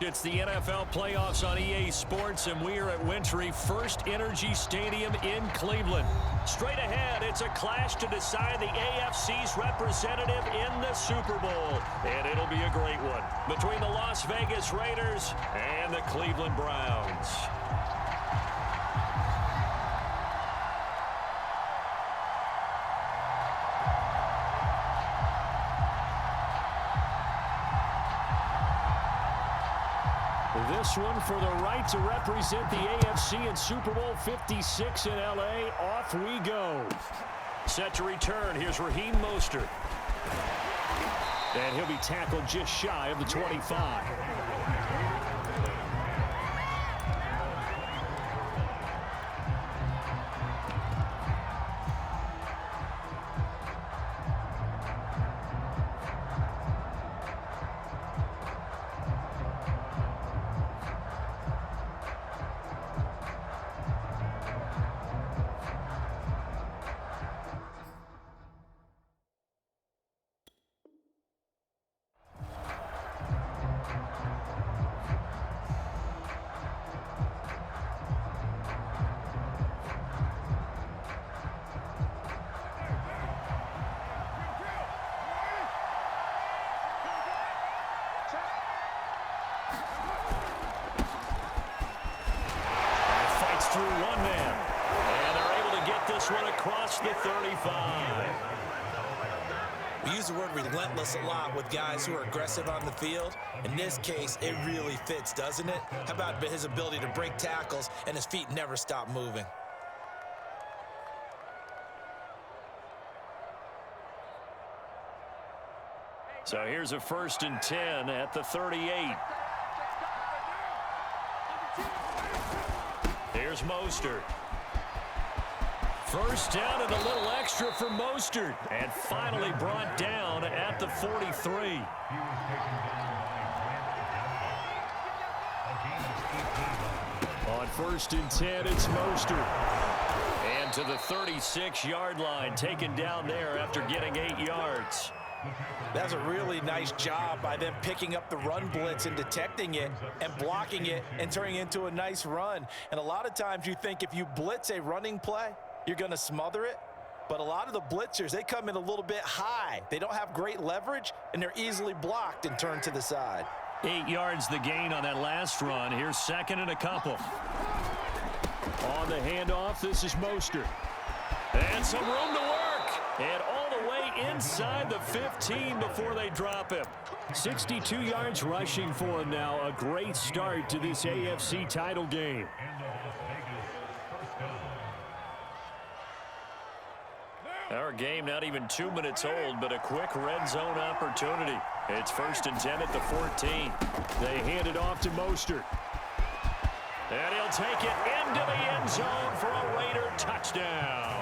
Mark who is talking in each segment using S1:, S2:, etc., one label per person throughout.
S1: It's the NFL playoffs on EA Sports, and we are at Wintry First Energy Stadium in Cleveland. Straight ahead, it's a clash to decide the AFC's representative in the Super Bowl. And it'll be a great one between the Las Vegas Raiders and the Cleveland Browns. This one for the right to represent the AFC in Super Bowl 56 in L.A. Off we go. Set to return. Here's Raheem Mostert. And he'll be tackled just shy of the 25. Through one man, and they're able to get this one across the 35.
S2: We use the word relentless a lot with guys who are aggressive on the field. In this case, it really fits, doesn't it? How about his ability to break tackles and his feet never stop moving?
S1: So here's a 1st and 10 at the 38. Here's Mostert. First down and a little extra for Mostert. And finally brought down at the 43. On 1st and 10, it's Mostert. And to the 36-yard line, taken down there after getting 8 yards.
S2: That's a really nice job by them picking up the run blitz and detecting it and blocking it and turning it into a nice run. And a lot of times you think if you blitz a running play, you're going to smother it. But a lot of the blitzers, they come in a little bit high. They don't have great leverage, and they're easily blocked and turned to the side.
S1: 8 yards the gain on that last run. Here's 2nd and a couple. On the handoff, this is Mostert. And some room to work. And all the way inside the 15 before they drop him. 62 yards rushing for him now. A great start to this AFC title game. Our game not even 2 minutes old, but a quick red zone opportunity. It's 1st and 10 at the 14. They hand it off to Mostert. And he'll take it into the end zone for a Raider touchdown.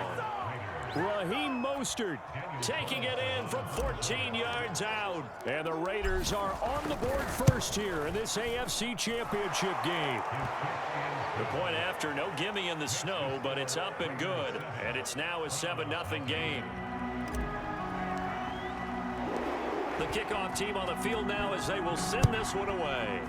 S1: Raheem Mostert taking it in from 14 yards out. And the Raiders are on the board first here in this AFC Championship game. The point after, no gimme in the snow, but it's up and good. And it's now a 7-0 game. The kickoff team on the field now as they will send this one away.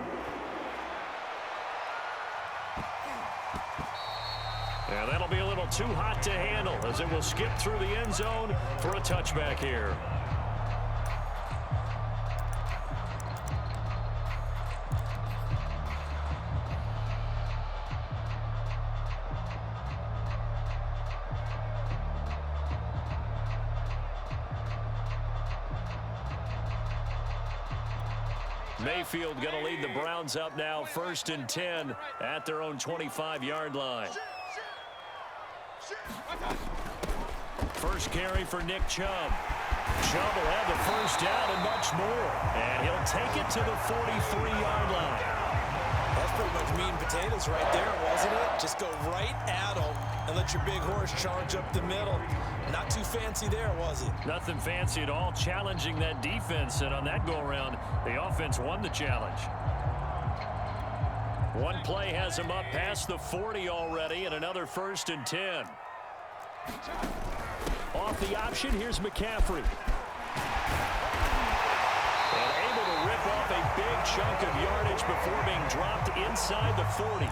S1: And that'll be a little too hot to handle as it will skip through the end zone for a touchback here. Mayfield going to lead the Browns up now, 1st and 10 at their own 25-yard line. First carry for Nick Chubb. Chubb will have the first down and much more. And he'll take it to the 43-yard line.
S2: That's pretty much meat and potatoes right there, wasn't it? Just go right at him and let your big horse charge up the middle. Not too fancy there, was it?
S1: Nothing fancy at all, challenging that defense. And on that go-around, the offense won the challenge. One play has him up past the 40 already, and another 1st and 10. Off the option, here's McCaffrey. And able to rip off a big chunk of yardage before being dropped inside the 40.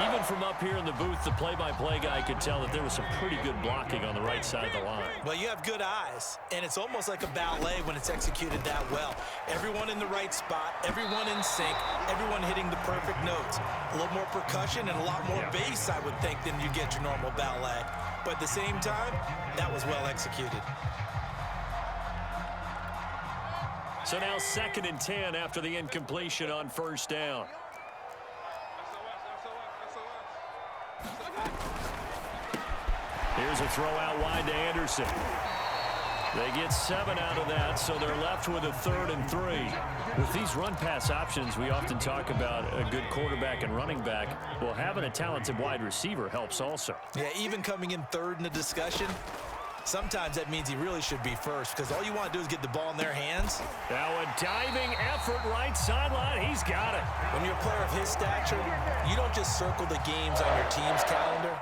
S1: Even from up here in the booth, the play-by-play guy could tell that there was some pretty good blocking on the right side of the line.
S2: Well, you have good eyes, and it's almost like a ballet when it's executed that well. Everyone in the right spot, everyone in sync, everyone hitting the perfect notes. A little more percussion and a lot more bass, I would think, than you get your normal ballet. But at the same time, that was well executed.
S1: So now 2nd and 10 after the incompletion on 1st down. Here's a throw out wide to Anderson. They get 7 out of that, so they're left with a 3rd and 3. With these run-pass options, we often talk about a good quarterback and running back. Well, having a talented wide receiver helps also.
S2: Yeah, even coming in 3rd in the discussion, sometimes that means he really should be first, because all you want to do is get the ball in their hands.
S1: Now a diving effort right sideline. He's got it.
S2: When you're a player of his stature, you don't just circle the games on your team's calendar.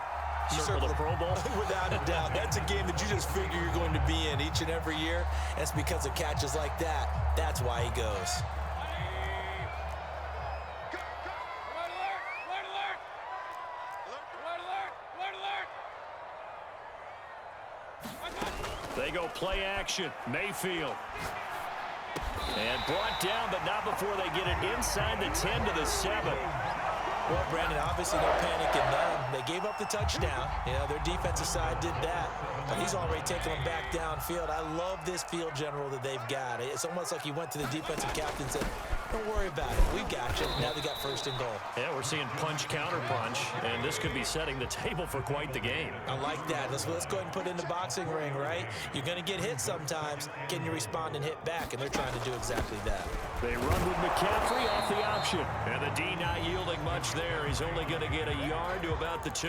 S2: You
S1: circle the Pro Bowl?
S2: Without a doubt. That's a game that you just figure you're going to be in each and every year. That's because of catches like that. That's why he goes.
S1: They go play action. Mayfield. And brought down, but not before they get it inside the 10 to the 7.
S2: Well, Brandon, obviously no panic in them. They gave up the touchdown. You know, their defensive side did that. But he's already taken them back downfield. I love this field general that they've got. It's almost like he went to the defensive captain and said, don't worry about it. We got you. Now they got 1st and goal.
S1: Yeah, we're seeing punch, counter punch, and this could be setting the table for quite the game.
S2: I like that. Let's go ahead and put it in the boxing ring, right? You're going to get hit sometimes. Can you respond and hit back? And they're trying to do exactly that.
S1: They run with McCaffrey off the option. And the D not yielding much there. He's only going to get a yard to about the 2.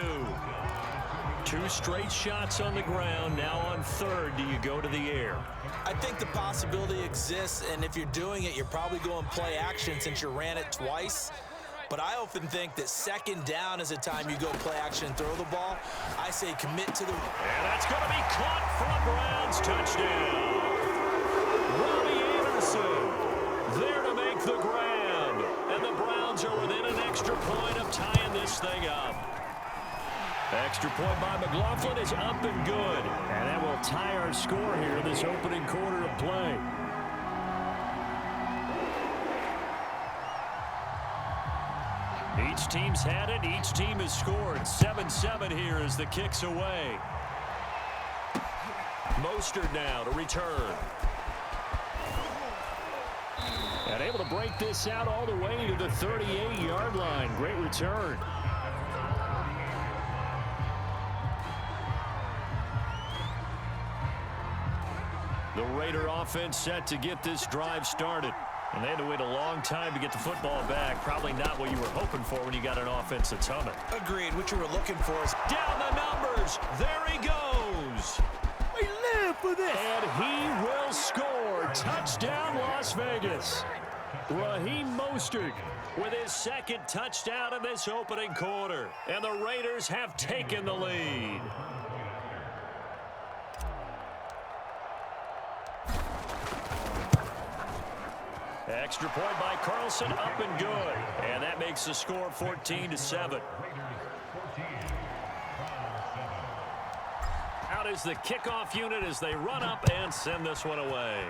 S1: 2 straight shots on the ground. Now on 3rd, do you go to the air?
S2: I think the possibility exists, and if you're doing it, you're probably going play action since you ran it twice. But I often think that 2nd down is a time you go play action and throw the ball. I say commit to the...
S1: And that's going to be caught for a Browns touchdown. Robbie Anderson there to make the grab. And the Browns are within an extra point of tying this thing up. Extra point by McLaughlin is up and good. And that will tie our score here this opening quarter of play. Each team's had it. Each team has scored. 7-7 here as the kick's away. Mostert now to return. And able to break this out all the way to the 38-yard line. Great return. The Raider offense set to get this drive started. And they had to wait a long time to get the football back. Probably not what you were hoping for when you got an offense that's humming.
S2: Agreed. What you were looking for is...
S1: Down the numbers. There he goes.
S2: We live for this.
S1: And he will score. Touchdown, Las Vegas. Raheem Mostert with his 2nd touchdown in this opening quarter. And the Raiders have taken the lead. Extra point by Carlson, up and good. And that makes the score 14-7. Out is the kickoff unit as they run up and send this one away.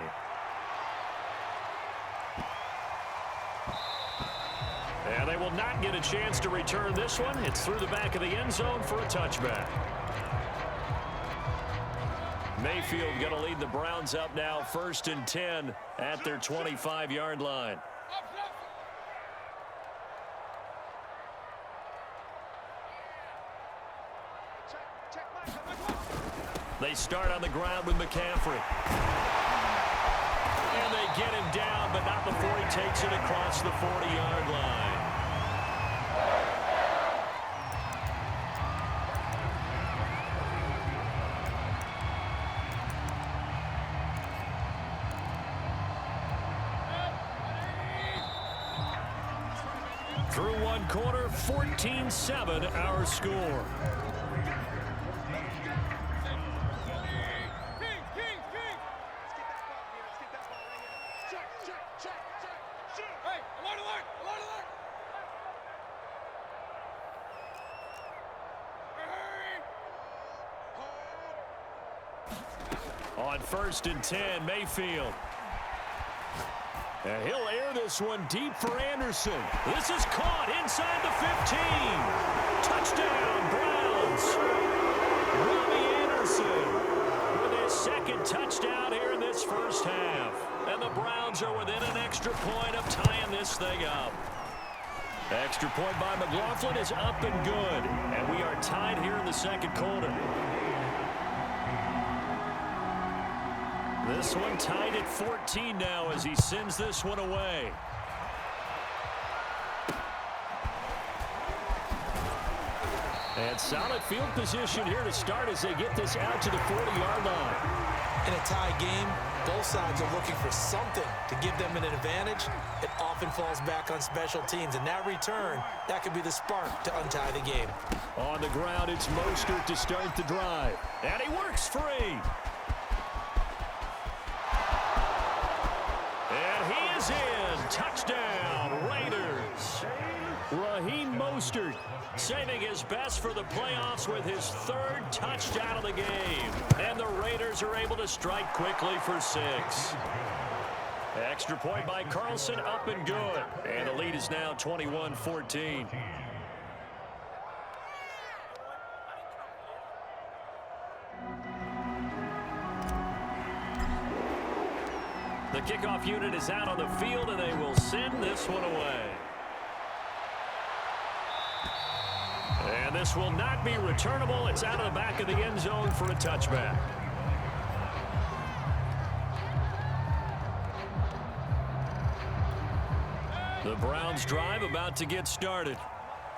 S1: And they will not get a chance to return this one. It's through the back of the end zone for a touchback. Mayfield going to lead the Browns up now, 1st and 10 at their 25-yard line. They start on the ground with McCaffrey. And they get him down, but not before he takes it across the 40-yard line. Through one quarter, 14-7 our score. On 1st and 10, Mayfield. And he'll air this one deep for Anderson. This is caught inside the 15. Touchdown, Browns. Robbie Anderson with his second touchdown here in this first half. And the Browns are within an extra point of tying this thing up. Extra point by McLaughlin is up and good. And we are tied here in the second quarter. This one tied at 14 now as he sends this one away. And solid field position here to start as they get this out to the 40-yard line.
S2: In a tie game, both sides are looking for something to give them an advantage. It often falls back on special teams, and that return, that could be the spark to untie the game.
S1: On the ground, it's Mostert to start the drive. And he works free. And he is in. Touchdown, Raiders. Raheem Mostert saving his best for the playoffs with his 3rd touchdown of the game. And the Raiders are able to strike quickly for 6. Extra point by Carlson, up and good. And the lead is now 21-14. The kickoff unit is out on the field, and they will send this one away. And this will not be returnable. It's out of the back of the end zone for a touchback. The Browns drive about to get started.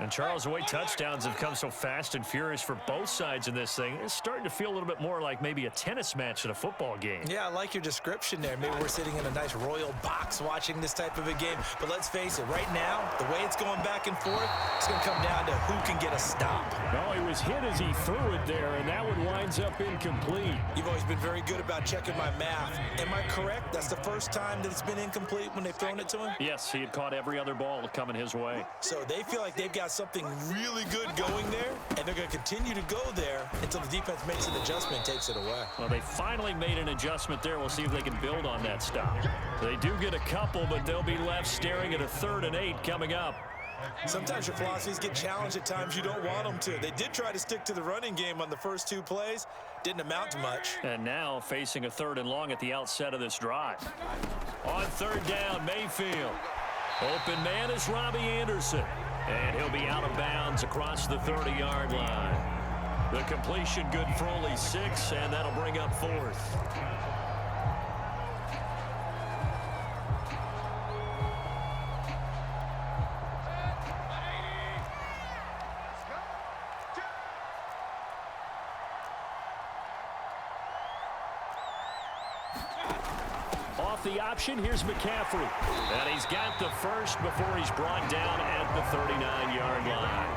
S1: And Charles, the way touchdowns have come so fast and furious for both sides in this thing, it's starting to feel a little bit more like maybe a tennis match at a football game.
S2: Yeah, I like your description there. Maybe we're sitting in a nice royal box watching this type of a game. But let's face it, right now, the way it's going back and forth, it's going to come down to who can get a stop.
S1: No, he was hit as he threw it there, and that one winds up incomplete.
S2: You've always been very good about checking my math. Am I correct? That's the first time that it's been incomplete when they've thrown it to him?
S1: Yes, he had caught every other ball coming his way.
S2: So they feel like they've got something really good going there, and they're going to continue to go there until the defense makes an adjustment and takes it away.
S1: Well, they finally made an adjustment there. We'll see if they can build on that stop. They do get a couple, but they'll be left staring at a 3rd and 8 coming up.
S2: Sometimes your philosophies get challenged at times you don't want them to. They did try to stick to the running game on the first 2 plays. Didn't amount to much.
S1: And now facing a 3rd and long at the outset of this drive. On 3rd down, Mayfield. Open man is Robbie Anderson. And he'll be out of bounds across the 30-yard line. The completion good for only 6, and that'll bring up 4th. Off the option, here's McCaffrey. And he's got the first before he's brought down at the 39-yard line.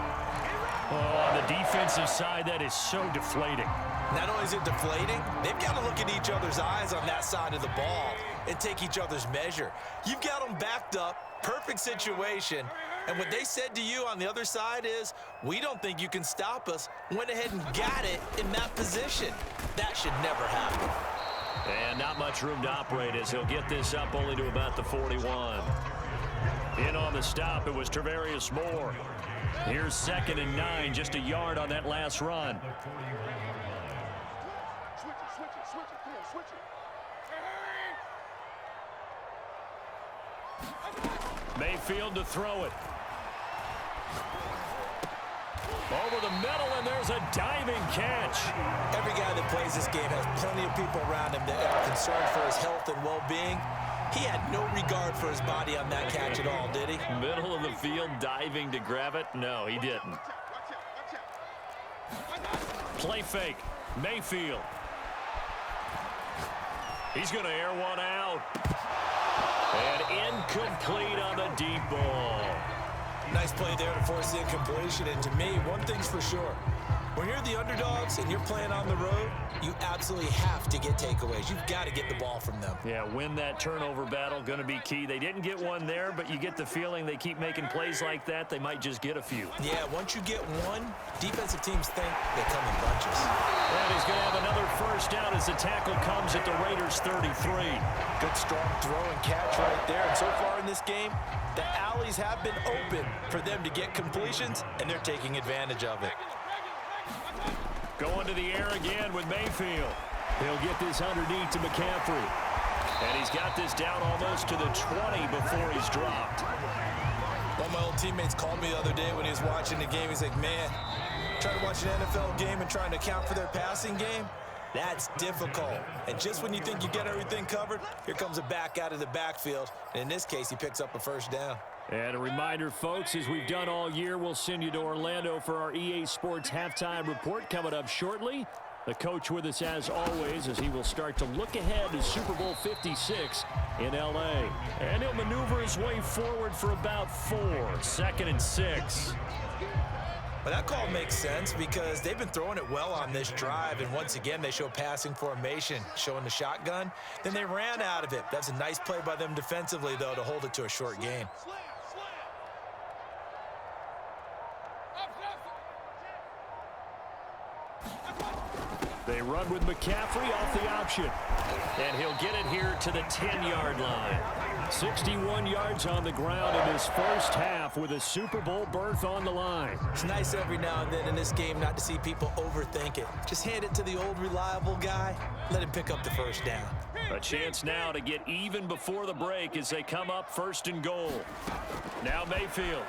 S1: Oh, on the defensive side, that is so deflating.
S2: Not only is it deflating, they've got to look at each other's eyes on that side of the ball and take each other's measure. You've got them backed up, perfect situation, and what they said to you on the other side is, we don't think you can stop us. Went ahead and got it in that position. That should never happen.
S1: And not much room to operate as he'll get this up only to about the 41. In on the stop, it was Travarius Moore. Here's 2nd and 9, just a yard on that last run. Mayfield to throw it. Over the middle, and there's a diving catch.
S2: Every guy that plays this game has plenty of people around him that are concerned for his health and well-being. He had no regard for his body on that catch at all, did he?
S1: Middle of the field, diving to grab it. No, he didn't. Play fake. Mayfield. He's going to air one out. And incomplete on the deep ball.
S2: Nice play there to force the incompletion. And to me, one thing's for sure. When you're the underdogs and you're playing on the road, you absolutely have to get takeaways. You've got to get the ball from them.
S1: Yeah, win that turnover battle, going to be key. They didn't get one there, but you get the feeling they keep making plays like that, they might just get a few.
S2: Yeah, once you get one, defensive teams think they come in bunches.
S1: And he's going to have another first down as the tackle comes at the Raiders' 33.
S2: Good strong throw and catch right there. And so far in this game, the alleys have been open for them to get completions, and they're taking advantage of it.
S1: Going to the air again with Mayfield. He'll get this underneath to McCaffrey. And he's got this down almost to the 20 before he's dropped.
S2: One of my old teammates called me the other day when he was watching the game. He's like, man, trying to watch an NFL game and trying to account for their passing game, that's difficult. And just when you think you get everything covered, here comes a back out of the backfield. And in this case, he picks up a first down.
S1: And a reminder, folks, as we've done all year, we'll send you to Orlando for our EA Sports halftime report coming up shortly. The coach with us as always as he will start to look ahead to Super Bowl 56 in L.A. And he'll maneuver his way forward for about 4, 2nd and 6.
S2: But that call makes sense because they've been throwing it well on this drive, and once again they show passing formation, showing the shotgun. Then they ran out of it. That's a nice play by them defensively, though, to hold it to a short gain.
S1: They run with McCaffrey off the option. And he'll get it here to the 10-yard line. 61 yards on the ground in his first half with a Super Bowl berth on the line.
S2: It's nice every now and then in this game not to see people overthink it. Just hand it to the old reliable guy. Let him pick up the first down.
S1: A chance now to get even before the break as they come up 1st and goal. Now Mayfield.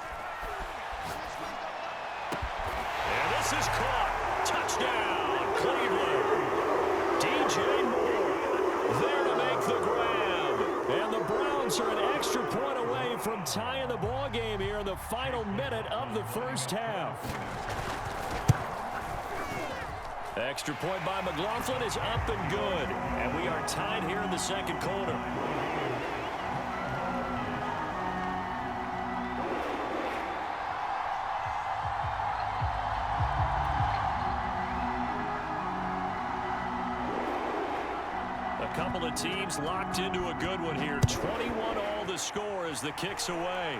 S1: And this is caught. Touchdown, Cleveland. DJ Moore there to make the grab. And the Browns are an extra point away from tying the ball game here in the final minute of the first half. Extra point by McLaughlin is up and good. And we are tied here in the second quarter. A couple of teams locked into a good one here. 21 all the score as the kick's away.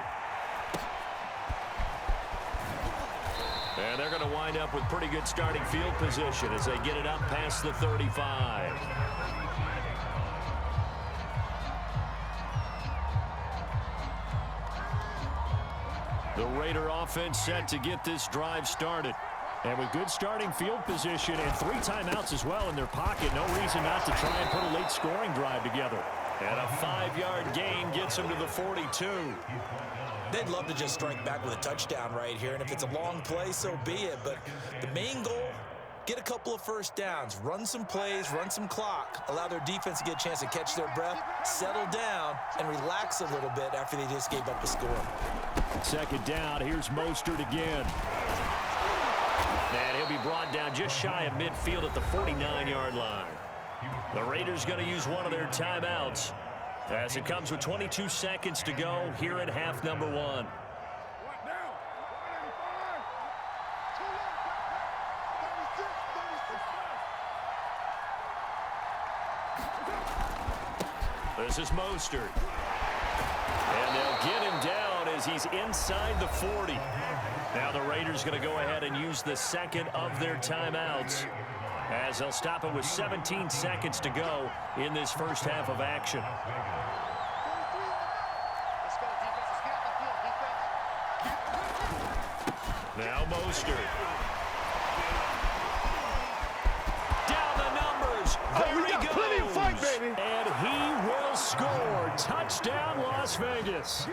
S1: And they're going to wind up with pretty good starting field position as they get it up past the 35. The Raider offense set to get this drive started. And with good starting field position and 3 timeouts as well in their pocket, no reason not to try and put a late scoring drive together. And a 5-yard gain gets them to the 42.
S2: They'd love to just strike back with a touchdown right here, and if it's a long play, so be it. But the main goal, get a couple of first downs, run some plays, run some clock, allow their defense to get a chance to catch their breath, settle down, and relax a little bit after they just gave up a score.
S1: 2nd down, here's Mostert again. And he'll be brought down just shy of midfield at the 49-yard line. The Raiders going to use one of their timeouts as it comes with 22 seconds to go here at half number 1. This is Mostert. And they'll get him down as he's inside the 40. Now the Raiders going to go ahead and use the second of their timeouts as they'll stop it with 17 seconds to go in this first half of action. Now Mostert. Down the numbers. There he goes. Plenty of fight, baby. And he will score. Touchdown, Las Vegas.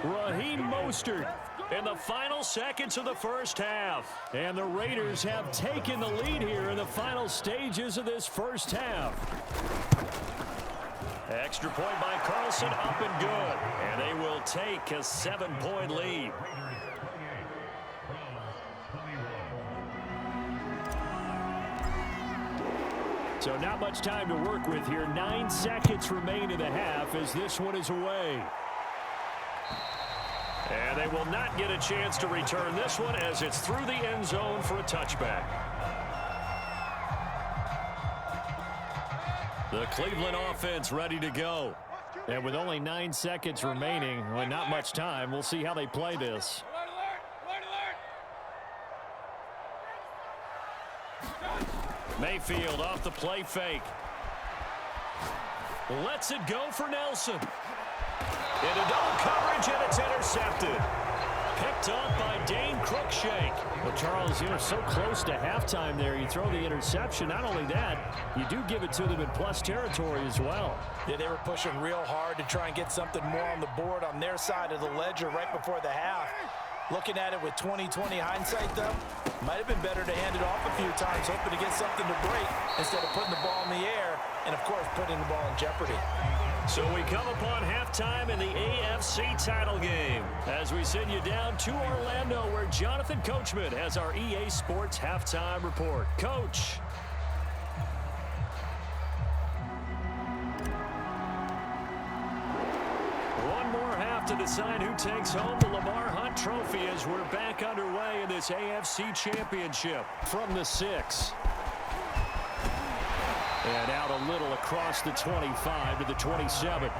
S1: Raheem Mostert in the final seconds of the first half. And the Raiders have taken the lead here in the final stages of this first half. Extra point by Carlson, up and good. And they will take a 7-point lead. So not much time to work with here. 9 seconds remain in the half as this one is away. And they will not get a chance to return this one as it's through the end zone for a touchback. The Cleveland offense ready to go. And with only 9 seconds remaining, well, not much time, we'll see how they play this. Mayfield off the play fake. Lets it go for Nelson. Into double coverage, and it's intercepted. Picked up by Dane Cruikshank.
S3: Well, Charles, you're so close to halftime there. You throw the interception. Not only that, you do give it to them in plus territory as well.
S2: Yeah, they were pushing real hard to try and get something more on the board on their side of the ledger right before the half. Looking at it with 20/20 hindsight, though, might have been better to hand it off a few times, hoping to get something to break instead of putting the ball in the air and, of course, putting the ball in jeopardy.
S1: So we come upon halftime in the AFC title game as we send you down to Orlando, where Jonathan Coachman has our EA Sports halftime report. Coach. One more half to decide who takes home the Lamar Hunt Trophy as we're back underway in this AFC Championship.
S3: From the 6. And out a little across the 25 to the 27.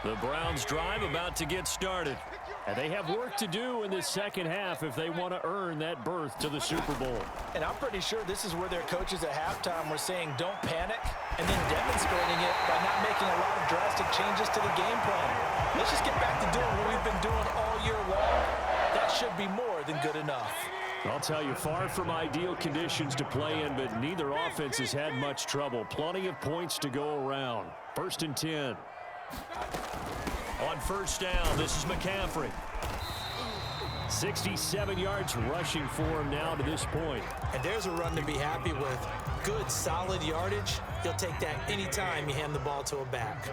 S1: The Browns drive about to get started.
S3: And they have work to do in this second half if they want to earn that berth to the Super Bowl.
S2: And I'm pretty sure this is where their coaches at halftime were saying don't panic and then demonstrating it by not making a lot of drastic changes to the game plan. Let's just get back to doing what we've been doing all year long. That should be more than good enough.
S3: I'll tell you, far from ideal conditions to play in, but neither offense has had much trouble. Plenty of points to go around. 1st and 10.
S1: On first down, this is McCaffrey.
S3: 67 yards rushing for him now to this point.
S4: And there's a run to be happy with. Good, solid yardage. He'll take that anytime you hand the ball to a back.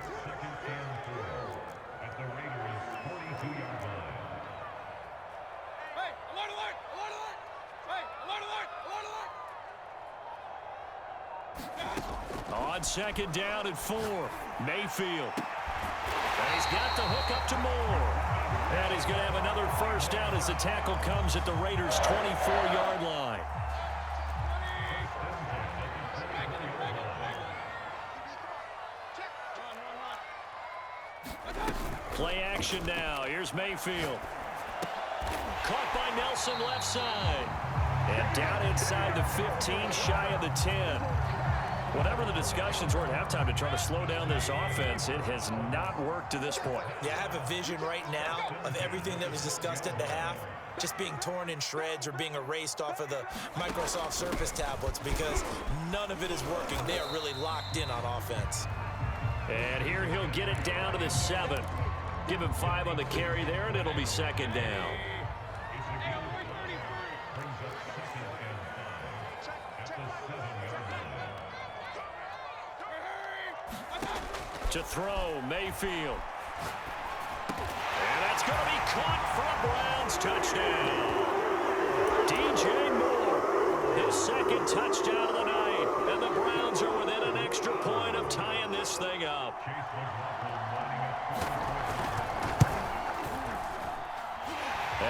S1: On second down and 4, Mayfield. And he's got the hook up to Moore. And he's going to have another first down as the tackle comes at the Raiders' 24-yard line. Play action now. Here's Mayfield. Caught by Nelson left side. And down inside the 15, shy of the 10. Whatever the discussions were at halftime to try to slow down this offense, it has not worked to this point.
S4: Yeah, I have a vision right now of everything that was discussed at the half just being torn in shreds or being erased off of the Microsoft Surface tablets because none of it is working. They are really locked in on offense.
S1: And here he'll get it down to the 7. Give him 5 on the carry there, and it'll be second down. To throw, Mayfield. And that's going to be caught for a Browns touchdown. DJ Moore, his second touchdown of the night. And the Browns are within an extra point of tying this thing up.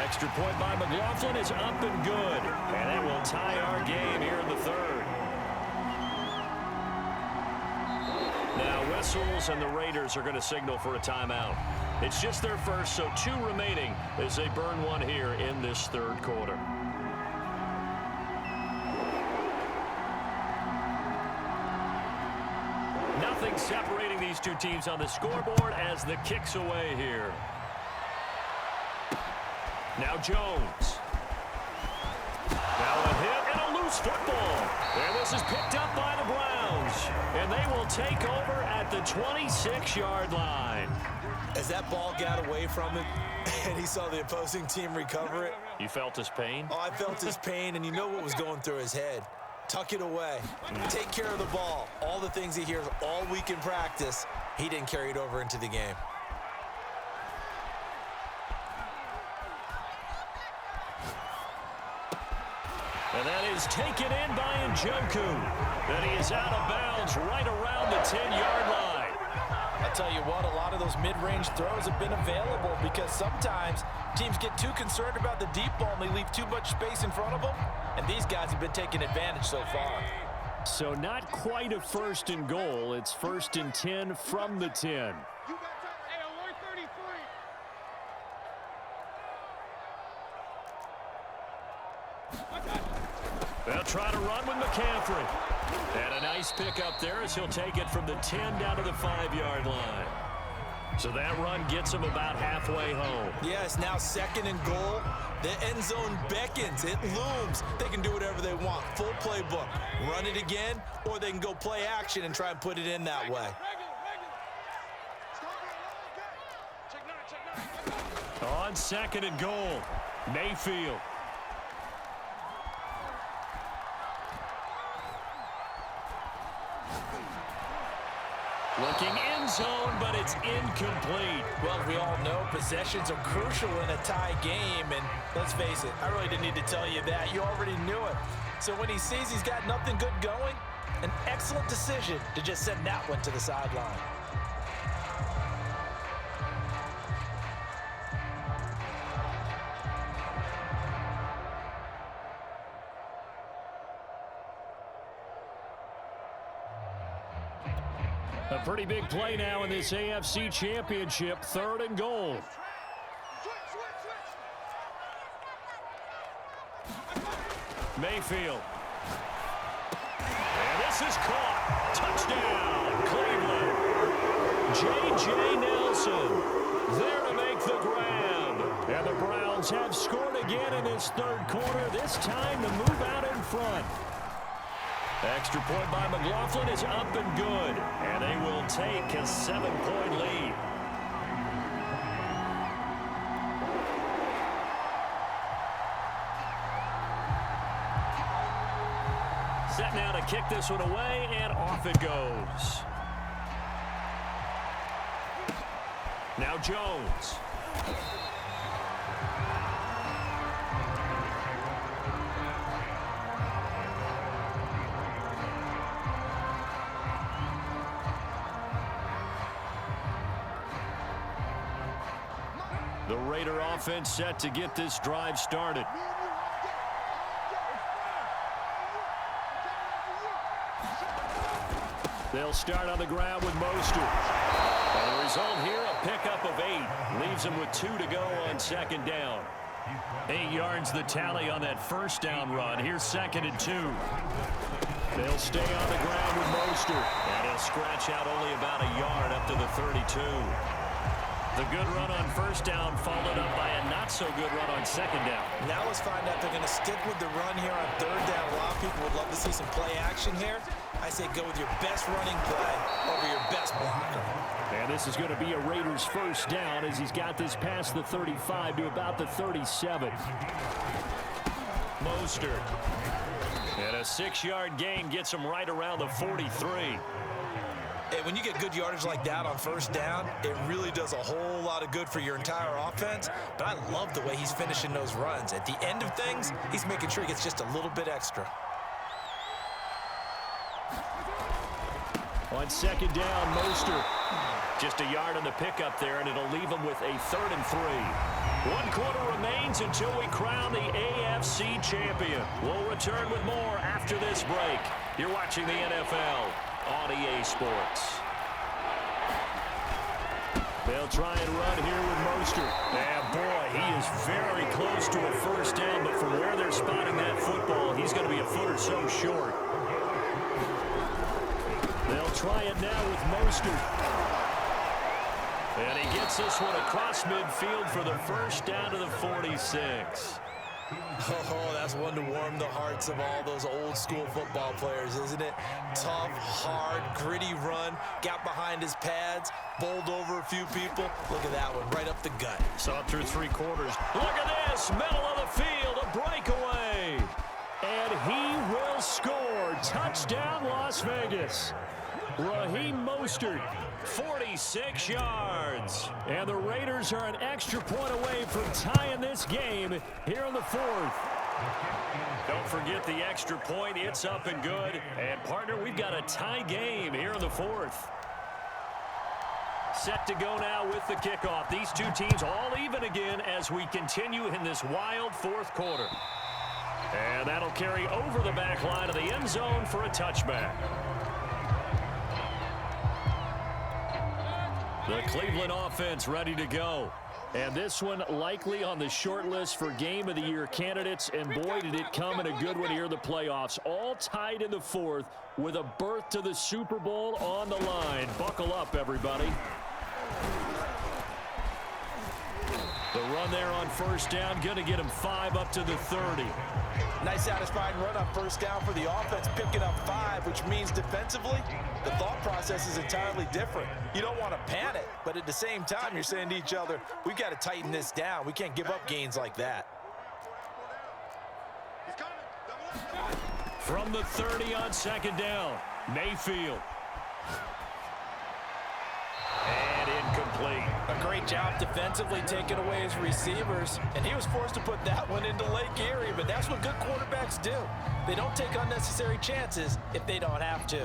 S1: Extra point by McLaughlin is up and good. And it will tie our game here in the 3rd. Now whistles, and the Raiders are going to signal for a timeout. It's just their first, so 2 remaining as they burn one here in this 3rd quarter. Nothing separating these two teams on the scoreboard as the kick's away here. Now Jones. Now a hit and a loose football. And this is picked up by the Browns. And they will take over at the 26-yard line.
S4: As that ball got away from him and he saw the opposing team recover it.
S1: You felt his pain?
S4: Oh, I felt his pain, and you know what was going through his head. Tuck it away. Take care of the ball. All the things he hears all week in practice, he didn't carry it over into the game.
S3: And that is taken in by Njoku. And he is out of bounds right around the 10-yard line.
S2: I'll tell you what, a lot of those mid-range throws have been available because sometimes teams get too concerned about the deep ball and they leave too much space in front of them. And these guys have been taking advantage so far.
S3: So not quite a 1st and goal. It's 1st and 10 from the 10. They'll try to run with McCaffrey. And a nice pickup there as he'll take it from the 10 down to the 5-yard line. So that run gets him about halfway home.
S4: Yeah, it's now 2nd and goal. The end zone beckons. It looms. They can do whatever they want. Full playbook. Run it again, or they can go play action and try and put it in that way.
S3: On 2nd and goal, Mayfield. Looking end zone, but it's incomplete.
S2: Well, we all know possessions are crucial in a tie game, and let's face it, I really didn't need to tell you that. You already knew it. So when he sees he's got nothing good going, an excellent decision to just send that one to the sideline.
S3: A pretty big play now in this AFC Championship, 3rd and goal. Mayfield. And this is caught. Touchdown, Cleveland. J.J. Nelson there to make the grab. And the Browns have scored again in this 3rd quarter, this time to move out in front. Extra point by McLaughlin is up and good. And they will take a 7-point lead. Set now to kick this one away, and off it goes. Now Jones. The Raider offense set to get this drive started. They'll start on the ground with Mostert. And the result here, a pickup of 8. Leaves them with 2 to go on 2nd down. 8 yards the tally on that 1st down run. Here's 2nd and 2. They'll stay on the ground with Mostert. And he'll scratch out only about a yard up to the 32. The good run on 1st down followed up by a not-so-good run on 2nd down.
S4: Now let's find out if they're going to stick with the run here on 3rd down. A lot of people would love to see some play action here. I say go with your best running play over your best blocker.
S3: And this is going to be a Raiders 1st down as he's got this past the 35 to about the 37. Mostert. And a 6-yard gain gets him right around the 43.
S4: Hey, when you get good yardage like that on 1st down, it really does a whole lot of good for your entire offense. But I love the way he's finishing those runs. At the end of things, he's making sure he gets just a little bit extra.
S3: On 2nd down, Mostert. Just a yard on the pickup there, and it'll leave him with a 3rd and 3. 1 quarter remains until we crown the AFC champion. We'll return with more after this break. You're watching the NFL on EA Sports. They'll try and run here with Mostert. And boy, he is very close to a 1st down, but from where they're spotting that football, he's going to be a foot or so short. They'll try it now with Mostert. And he gets this one across midfield for the 1st down to the 46.
S4: Oh, that's one to warm the hearts of all those old school football players, isn't it? Tough, hard, gritty run, got behind his pads, bowled over a few people. Look at that one, right up the gut.
S3: Saw through 3 quarters. Look at this, middle of the field, a breakaway. And he will score. Touchdown, Las Vegas. Raheem Mostert, 46 yards. And the Raiders are an extra point away from tying this game here in the 4th.
S1: Don't forget the extra point. It's up and good. And, partner, we've got a tie game here in the fourth. Set to go now with the kickoff. These two teams all even again as we continue in this wild fourth quarter. And that'll carry over the back line of the end zone for a touchback. The Cleveland offense ready to go. And this one likely on the short list for Game of the Year candidates. And boy, did it come in a good one here in the playoffs. All tied in the fourth with a berth to the Super Bowl on the line. Buckle up, everybody. The run there on first down, going to get him 5 up to the 30.
S2: Nice satisfying run on first down for the offense, picking up 5, which means defensively, the thought process is entirely different. You don't want to panic, but at the same time, you're saying to each other, we've got to tighten this down. We can't give up gains like that.
S1: From the 30 on second down, Mayfield. And incomplete.
S2: A great job defensively taking away his receivers, and he was forced to put that one into Lake Erie, but that's what good quarterbacks do. They don't take unnecessary chances if they don't have to.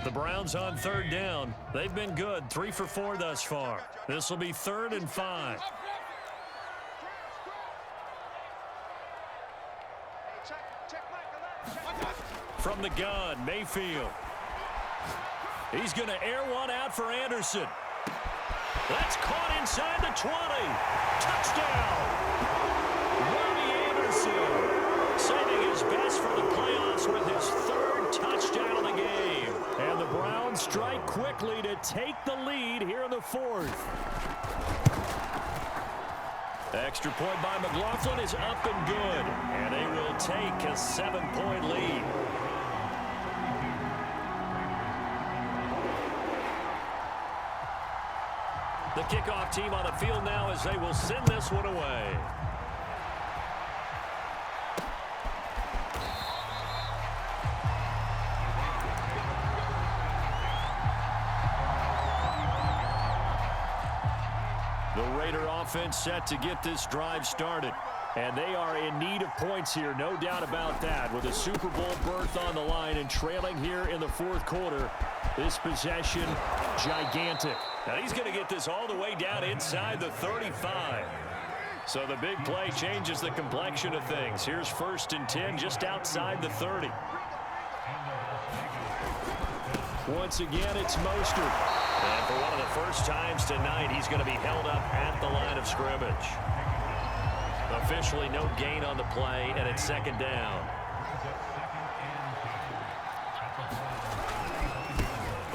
S1: The Browns on third down. They've been good, 3 for 4 thus far. This will be 3rd and 5. From the gun, Mayfield. He's going to air one out for Anderson. That's caught inside the 20. Touchdown! Robbie Anderson saving his best for the playoffs with his 3rd touchdown of the game. And the Browns strike quickly to take the lead here in the 4th. Extra point by McLaughlin is up and good. And they will take a 7-point lead. The kickoff team on the field now as they will send this one away. The Raider offense set to get this drive started. And they are in need of points here, no doubt about that. With a Super Bowl berth on the line and trailing here in the 4th quarter, this possession gigantic. Now he's going to get this all the way down inside the 35. So the big play changes the complexion of things. Here's 1st and 10 just outside the 30. Once again, it's Mostert. And for one of the first times tonight, he's going to be held up at the line of scrimmage. Officially no gain on the play, and it's 2nd down.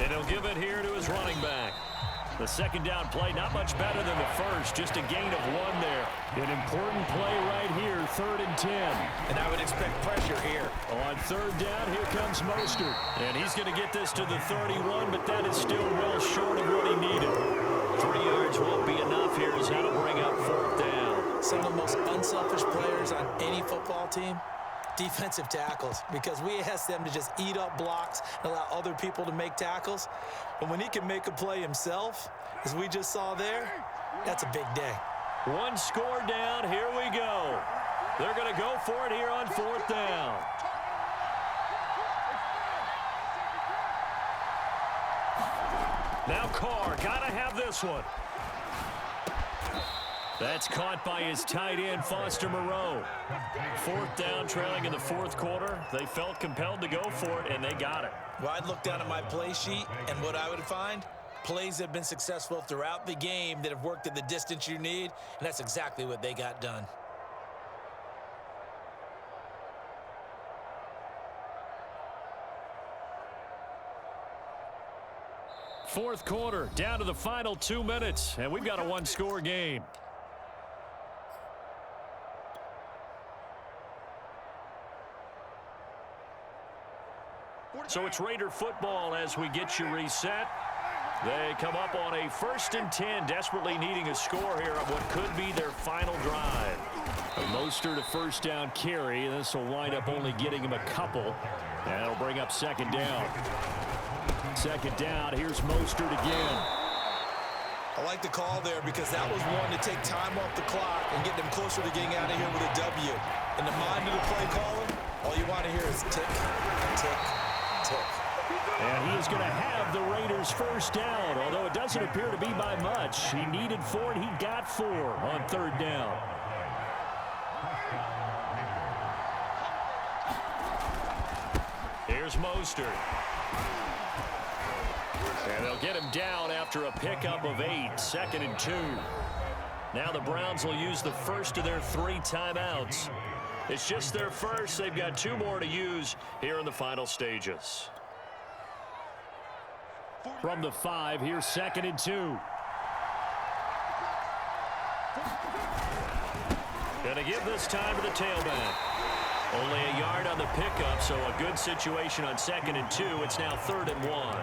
S1: And he'll give it here to his running back. The 2nd down play, not much better than the first, just a gain of 1 there. An important play right here, 3rd and 10.
S2: And I would expect pressure here.
S1: On 3rd down, here comes Mostert. And he's going to get this to the 31, but that is still well short of what he needed. 3 yards won't be enough here as that'll bring up 4th down.
S4: Some of the most unselfish players on any football team, defensive tackles, because we ask them to just eat up blocks and allow other people to make tackles. But when he can make a play himself, as we just saw there, that's a big day.
S1: 1 score down. Here we go. They're going to go for it here on 4th down. Now Carr, got to have this one. That's caught by his tight end, Foster Moreau. 4th down, trailing in the 4th quarter. They felt compelled to go for it, and they got it.
S4: Well, I'd look down at my play sheet, and what I would find, plays that have been successful throughout the game that have worked at the distance you need, and that's exactly what they got done.
S1: Fourth quarter, down to the final 2 minutes, and we've got a 1-score game. So it's Raider football as we get you reset. They come up on a 1st and 10, desperately needing a score here on what could be their final drive. A Mostert a 1st down carry, and this will wind up only getting him a couple. And that'll bring up 2nd down. 2nd down, here's Mostert again.
S4: I like the call there because that was one to take time off the clock and get them closer to getting out of here with a W. In the mind of the play caller, all you want to hear is tick, tick, tick.
S3: And he is going to have the Raiders first down, although it doesn't appear to be by much. He needed 4, and he got 4 on 3rd down. Here's Mostert. And they'll get him down after a pickup of 8, 2nd and 2. Now the Browns will use the first of their 3 timeouts. It's just their first. They've got 2 more to use here in the final stages. From the 5, here's 2nd and 2. Gonna give this time to the tailback. Only a yard on the pickup, so a good situation on 2nd and 2. It's now 3rd and 1.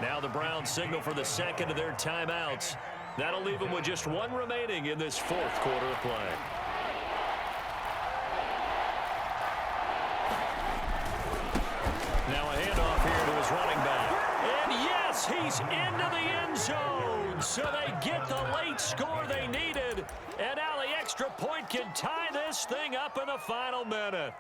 S3: Now the Browns signal for the 2nd of their timeouts. That'll leave them with just 1 remaining in this 4th quarter of play. Now a handoff here to his running back. And yes, he's into the end zone. So they get the late score they needed. And now the extra point can tie this thing up in the final minute.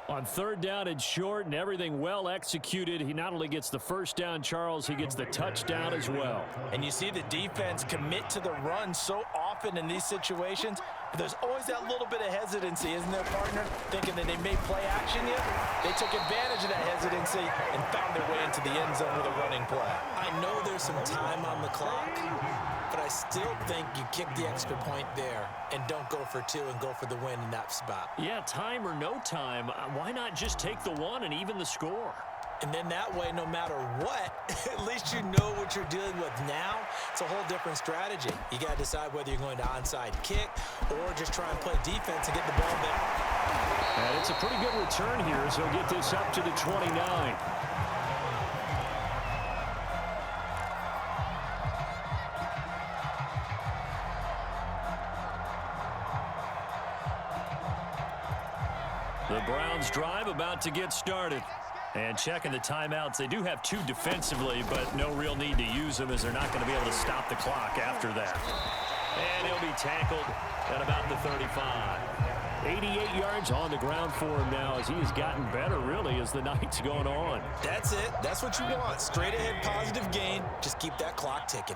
S3: On 3rd down and short and everything well executed, he not only gets the first down, Charles, he gets the touchdown as well.
S2: And you see the defense commit to the run so often in these situations, but there's always that little bit of hesitancy, isn't there, partner? Thinking that they may play action yet. They took advantage of that hesitancy and found their way into the end zone with a running play.
S4: I know there's some time on the clock, but I still think you kick the extra point there and don't go for 2 and go for the win in that spot.
S3: Yeah, time or no time, why not just take the 1 and even the score?
S4: And then that way, no matter what, at least you know what you're dealing with now. It's a whole different strategy. You got to decide whether you're going to onside kick or just try and play defense and get the ball back.
S3: And it's a pretty good return here, so he'll get this up to the 29. The Browns drive about to get started. And checking the timeouts, they do have 2 defensively, but no real need to use them as they're not going to be able to stop the clock after that. And he'll be tackled at about the 35. 88 yards on the ground for him now as he has gotten better, really, as the night's going on.
S4: That's it. That's what you want. Straight ahead positive gain. Just keep that clock ticking.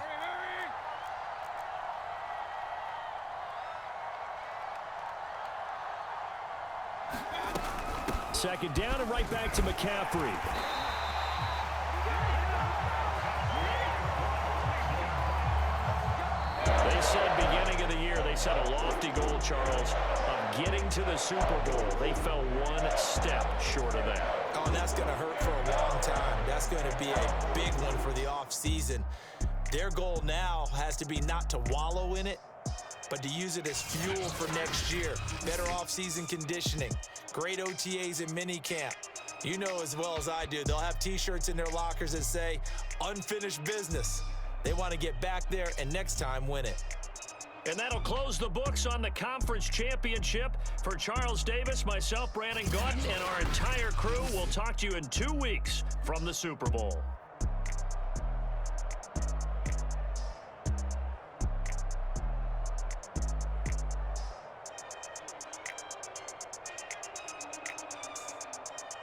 S3: Second down and right back to McCaffrey. They said beginning of the year, they set a lofty goal, Charles, of getting to the Super Bowl. They fell 1 step short of that.
S4: Oh, and that's going to hurt for a long time. That's going to be a big one for the offseason. Their goal now has to be not to wallow in it, but to use it as fuel for next year. Better offseason conditioning, great OTAs and minicamp. You know as well as I do, they'll have T-shirts in their lockers that say, unfinished business. They want to get back there and next time win it.
S3: And that'll close the books on the conference championship. For Charles Davis, myself, Brandon Gaudin, and our entire crew, we'll talk to you in 2 weeks from the Super Bowl.